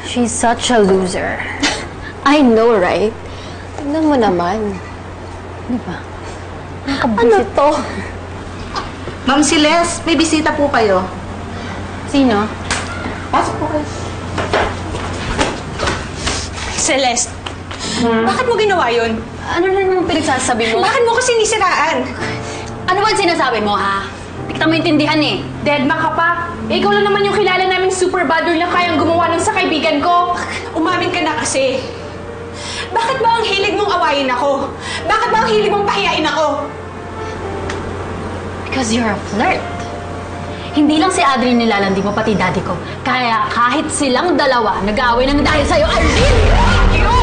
She's such a loser. I know, right? Tignan mo naman. Di ba? Ano to? Ma'am Celeste, may bisita po kayo. Sino? Pasok po kayo. Celeste, bakit mo ginawa yun? Ano na naman pinagsasabi mo? Bakit mo ko sinisiraan? Ano ba sinasabi mo, ha? Hindi kita maintindihan eh. Deadma ka pa. Ikaw lang naman yung kilala naming super bad na kayang gumawa nun sa kaibigan ko. Umamin ka na kasi. Bakit ba ang hilig mong awayin ako? Bakit ba ang hilig mong pahiyain ako? Because you're a flirt. Hindi lang si Adrian nilalandi mo, pati daddy ko. Kaya kahit silang dalawa nag-aaway ng dahil sa'yo, I really hate you!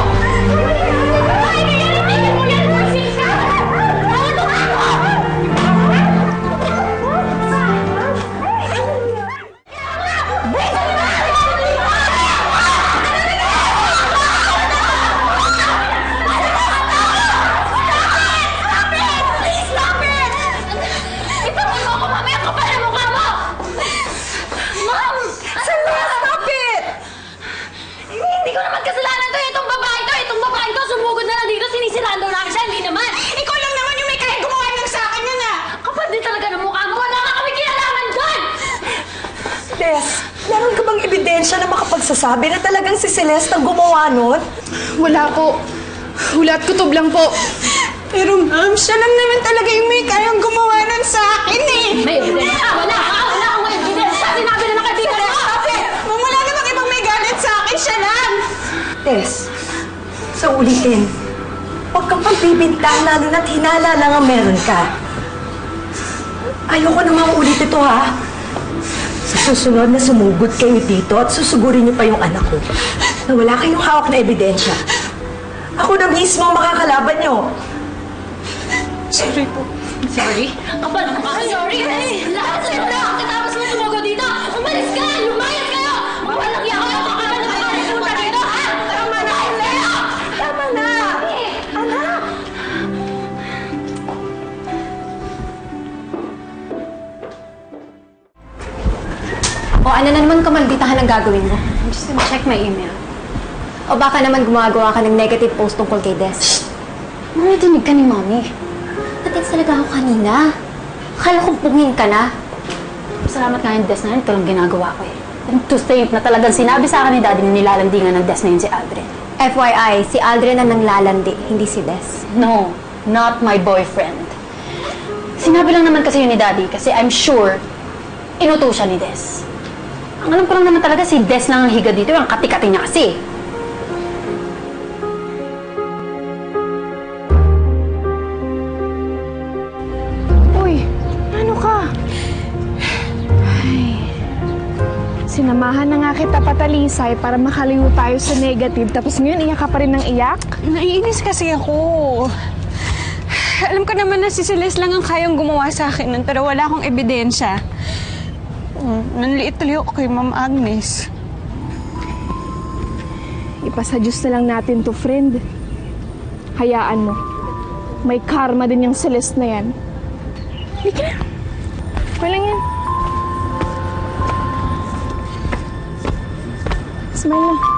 Meron ka bang ebidensya na makapagsasabi na talagang si Celeste ang gumawa nun? Wala po. Hulat kutob lang po. Pero ma'am, siya lang naman talaga yung may kayang gumawa nun sa akin eh. May ebidensya! Wala akong ebidensya! Sinabi na ng kaibigan mo! Ma'am, wala namang ibang may galit sa akin, siya lang. Tess, sa ulitin, huwag kang pagbibintang lalo na't hinala lang ang meron ka. Ayoko namang ulit ito, ha? Sa susunod na sumugod kayo dito at susugurin niyo pa yung anak ko na wala kayong hawak na ebidensya. Ako na mismo ang makakalaban niyo. Sorry po. Sorry? Kapal ka! Sorry! Lahat sila! Katapos mo sumugod dito! Umalis ka! Lumayas kayo! Walang iya kayo! Kakala na kayo punta dito, ha? Tama na! Tama na! Anak! O ano na naman kamalditahan ang gagawin mo? I'm just gonna check my email. O baka naman gumagawa ka ng negative post tungkol kay Des. Marinig ka ni Mommy. Natext talaga ako kanina. Akala kong pungin ka na. Salamat nga yung Des na yun. Ito lang ginagawa ko eh. And to state na talagang sinabi sa akin ni Daddy na nilalandi nga ng Des na yun si Aldrin. FYI, si Aldrin ang nanglalandi, hindi si Des. No, not my boyfriend. Sinabi lang naman kasi yun ni Daddy kasi I'm sure inutusan ni Des. Ang alam ko lang naman talaga si Des lang ang higa dito, ang kati-kati niya kasi. Uy, ano ka? Ay, sinamahan na nga kita patalisay para makaliw tayo sa negative tapos ngayon iyak ka pa rin ng iyak? Naiinis kasi ako. Alam ko naman na si Celeste lang ang kayang gumawa sa akin nun, pero wala akong ebidensya. Nanliit tuloy ako kay Ma'am Agnes. Ipasa Diyos na lang natin to, friend. Hayaan mo. May karma din yung Celeste na yan. Hindi ka na. Walang yan. Smile na.